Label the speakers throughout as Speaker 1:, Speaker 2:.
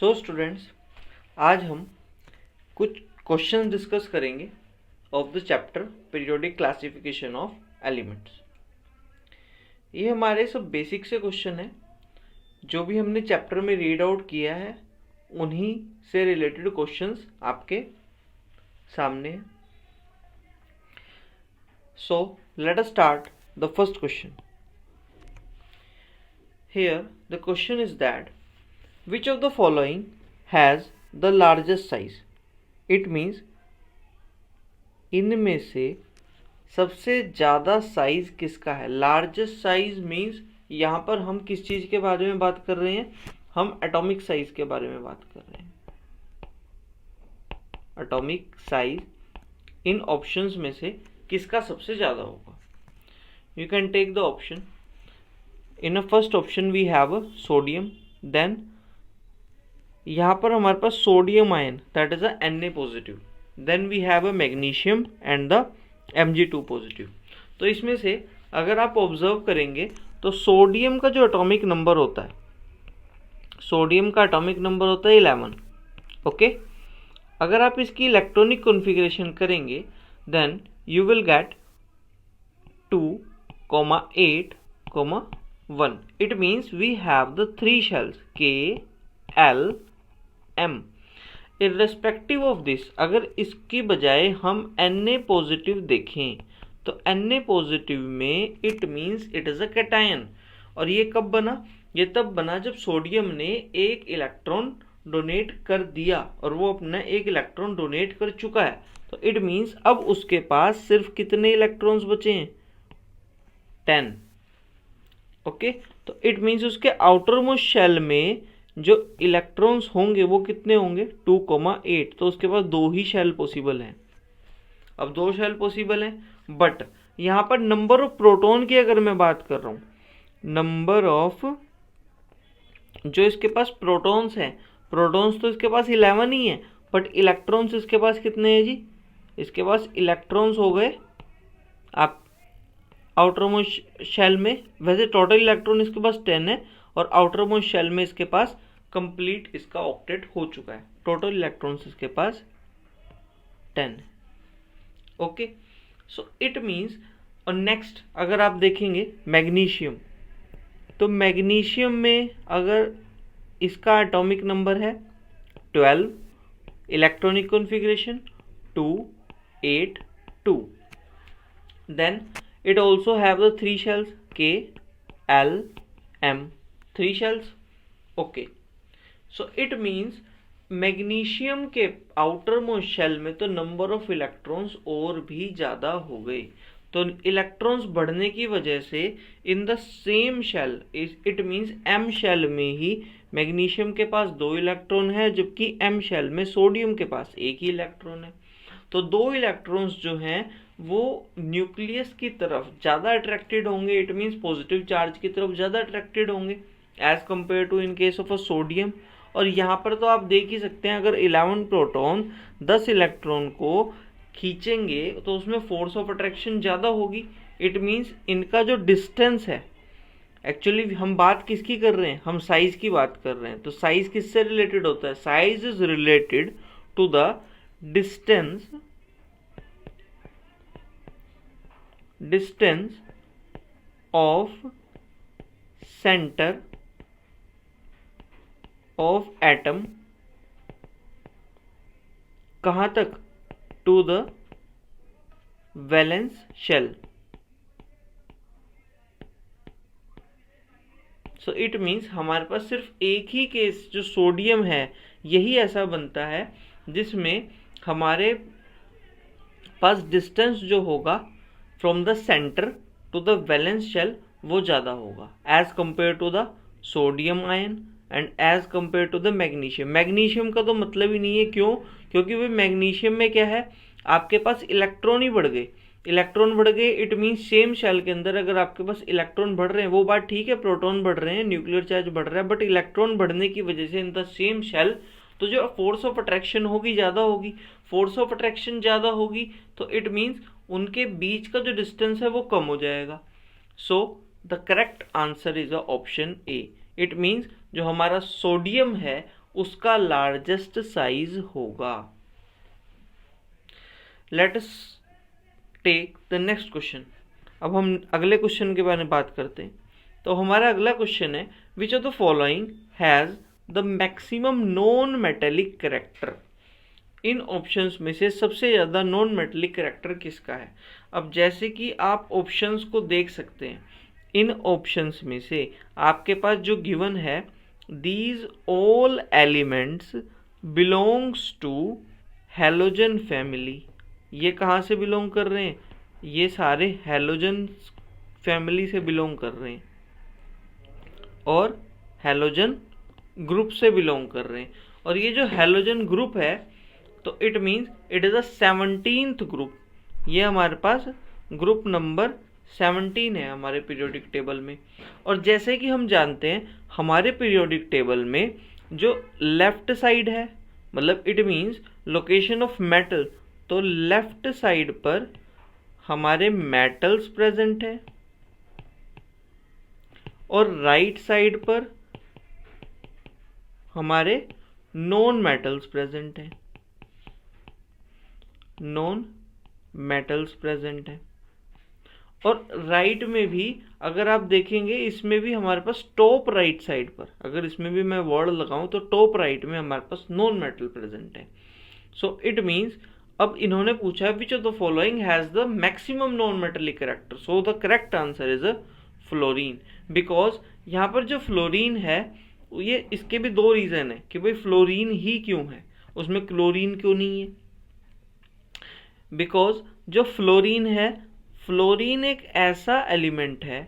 Speaker 1: So students, आज हम कुछ क्वेश्चन डिस्कस करेंगे of the chapter periodic classification of elements. ये हमारे सब बेसिक से क्वेश्चन है जो भी हमने चैप्टर में रीड आउट किया है, उन्हीं से रिलेटेड क्वेश्चंस आपके सामने हैं। So let us start the first question. Here the question is that which of the following has the largest size? It means इनमें से सबसे ज़्यादा साइज किसका है। लार्जेस्ट साइज मीन्स यहाँ पर हम किस चीज़ के बारे में बात कर रहे हैं, हम एटॉमिक साइज के बारे में बात कर रहे हैं। एटॉमिक साइज इन ऑप्शंस में से किसका सबसे ज़्यादा होगा। You can take the option. In a first option we have sodium, then यहाँ पर हमारे पास sodium ion that is a Na positive, then we have a magnesium and the Mg2 positive. तो इसमें से अगर आप ऑब्जर्व करेंगे तो सोडियम का जो एटॉमिक नंबर होता है, सोडियम का एटॉमिक नंबर होता है 11। ओके, अगर आप इसकी इलेक्ट्रॉनिक कॉन्फ़िगरेशन करेंगे then you will get 2,8,1. It means we have the three shells K, L, M. Irrespective of this, अगर इसकी बजाय हम Na पॉजिटिव देखें तो Na पॉजिटिव में it means it is a cation। और ये कब बना, ये तब बना जब सोडियम ने एक इलेक्ट्रॉन डोनेट कर दिया और वो अपना एक इलेक्ट्रॉन डोनेट कर चुका है। तो इट मीन्स अब उसके पास सिर्फ कितने इलेक्ट्रॉन्स बचे हैं, 10। ओके, तो इट मीन्स उसके आउटर मोस्ट शेल में जो इलेक्ट्रॉन्स होंगे वो कितने होंगे, 2,8। तो उसके पास दो ही शेल पॉसिबल हैं। अब दो शेल पॉसिबल हैं, बट यहाँ पर नंबर ऑफ प्रोटॉन की अगर मैं बात कर रहा हूँ, नंबर ऑफ जो इसके पास प्रोटॉन्स हैं, प्रोटॉन्स तो इसके पास 11 ही हैं, बट इलेक्ट्रॉन्स इसके पास कितने हैं जी, इसके पास इलेक्ट्रॉन्स हो गए आप आउटर मोस्ट शेल में। वैसे टोटल इलेक्ट्रॉन इसके पास 10 है और आउटर मोस्ट शेल में इसके पास कंप्लीट इसका ऑक्टेट हो चुका है। टोटल इलेक्ट्रॉन्स इसके पास 10 है। Okay, so it means. और नेक्स्ट अगर आप देखेंगे मैग्नीशियम, तो मैग्नीशियम में अगर इसका एटॉमिक नंबर है 12, electronic configuration 2, 8, 2, then it also have the three shells K, L, M, 3 shells। okay, so it means magnesium के आउटर मोस्ट शेल में तो नंबर ऑफ इलेक्ट्रॉन्स और भी ज़्यादा हो गए। तो इलेक्ट्रॉन्स बढ़ने की वजह से in the same shell it means M shell में ही मैग्नीशियम के पास 2 इलेक्ट्रॉन है, जबकि M शेल में सोडियम के पास 1 ही इलेक्ट्रॉन है। तो 2 इलेक्ट्रॉन्स जो हैं वो न्यूक्लियस की तरफ ज़्यादा अट्रैक्टेड होंगे, इट मीन्स पॉजिटिव चार्ज की तरफ ज़्यादा अट्रैक्टेड होंगे as compare to in case of a sodium. और यहाँ पर तो आप देख ही सकते हैं, अगर 11 प्रोटॉन 10 इलेक्ट्रॉन को खींचेंगे तो उसमें फोर्स ऑफ अट्रैक्शन ज़्यादा होगी। इट मीन्स इनका जो डिस्टेंस है, एक्चुअली हम बात किसकी कर रहे हैं, हम साइज की बात कर रहे हैं। तो साइज किससे रिलेटेड होता है, size is related to the distance of center of atom कहाँ तक, to the valence shell। So it means हमारे पास सिर्फ एक ही केस जो सोडियम है यही ऐसा बनता है जिसमें हमारे पास डिस्टेंस जो होगा from the centre to the valence shell वो ज़्यादा होगा as compare to the sodium ion and as compare to the magnesium. Magnesium का तो मतलब ही नहीं है, क्यों, क्योंकि भाई मैग्नीशियम में क्या है, आपके पास इलेक्ट्रॉन ही बढ़ गए। इलेक्ट्रॉन बढ़ गए इट मीन्स सेम शेल के अंदर अगर आपके पास इलेक्ट्रॉन बढ़ रहे हैं, वो बात ठीक है, प्रोटॉन बढ़ रहे हैं, न्यूक्लियर चार्ज बढ़ रहा है, बट इलेक्ट्रॉन बढ़ने की वजह से इन द सेम शेल तो जो फोर्स ऑफ अट्रैक्शन होगी ज़्यादा होगी। फोर्स ऑफ अट्रैक्शन ज़्यादा होगी तो इट मीन्स उनके बीच का जो डिस्टेंस है वो कम हो जाएगा। So the correct answer is option A. It means जो हमारा सोडियम है उसका लार्जेस्ट साइज होगा। Let us take the next question. अब हम अगले क्वेश्चन के बारे में बात करते हैं। तो हमारा अगला क्वेश्चन है, which of the following has the maximum non metallic character. In options में से सबसे ज़्यादा नॉन मेटेलिक कैरेक्टर किसका है। अब जैसे कि आप ऑप्शंस को देख सकते हैं, इन ऑप्शंस में से आपके पास जो गिवन है, these all elements belongs to halogen family. ये कहाँ से बिलोंग कर रहे हैं, ये सारे हैलोजन फैमिली से बिलोंग कर रहे हैं और हैलोजन ग्रुप से बिलोंग कर रहे हैं। और ये जो हैलोजन ग्रुप है, तो it means it is a 17th group. ये हमारे पास ग्रुप नंबर 17 है हमारे पीरियोडिक टेबल में। और जैसे कि हम जानते हैं, हमारे पीरियोडिक टेबल में जो लेफ्ट साइड है, मतलब it means location of metal, तो लेफ्ट साइड पर हमारे मेटल्स प्रेजेंट है और राइट साइड पर हमारे नॉन मेटल्स प्रेजेंट हैं। नॉन मेटल्स प्रेजेंट हैं। और राइट में भी अगर आप देखेंगे, इसमें भी हमारे पास टॉप राइट साइड पर, अगर इसमें भी मैं वर्ड लगाऊं तो टॉप राइट में हमारे पास नॉन मेटल प्रेजेंट है। सो इट मीन्स अब इन्होंने पूछा है which of the following has the maximum non metallic character. So the correct answer is a fluorine. Because यहाँ पर जो फ्लोरीन है, ये इसके भी दो रीजन है कि भाई फ्लोरीन ही क्यों है, उसमें क्लोरीन क्यों नहीं है। बिकॉज जो फ्लोरीन है, फ्लोरीन एक ऐसा एलिमेंट है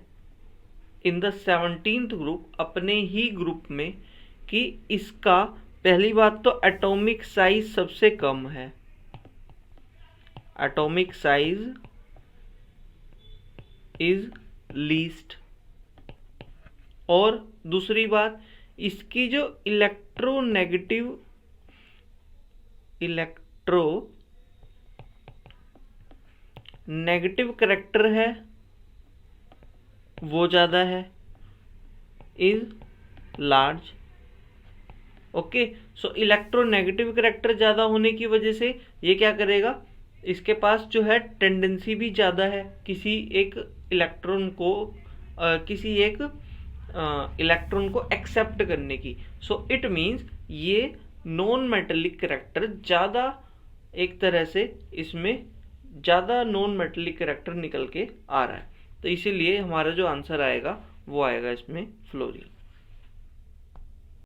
Speaker 1: इन द 17th ग्रुप, अपने ही ग्रुप में, कि इसका पहली बात तो एटॉमिक साइज सबसे कम है। Atomic size is least. और दूसरी बात, इसकी जो इलेक्ट्रोनेगेटिव कैरेक्टर है वो ज़्यादा है, is large. Okay, so electronegative character ज़्यादा होने की वजह से ये क्या करेगा, इसके पास जो है टेंडेंसी भी ज़्यादा है किसी एक इलेक्ट्रॉन को एक्सेप्ट करने की। सो इट मीन्स ये नॉन मेटेलिक कैरेक्टर ज़्यादा, एक तरह से इसमें ज़्यादा नॉन मेटेलिक कैरेक्टर निकल के आ रहा है। तो इसीलिए हमारा जो आंसर आएगा वो आएगा इसमें फ्लोरीन।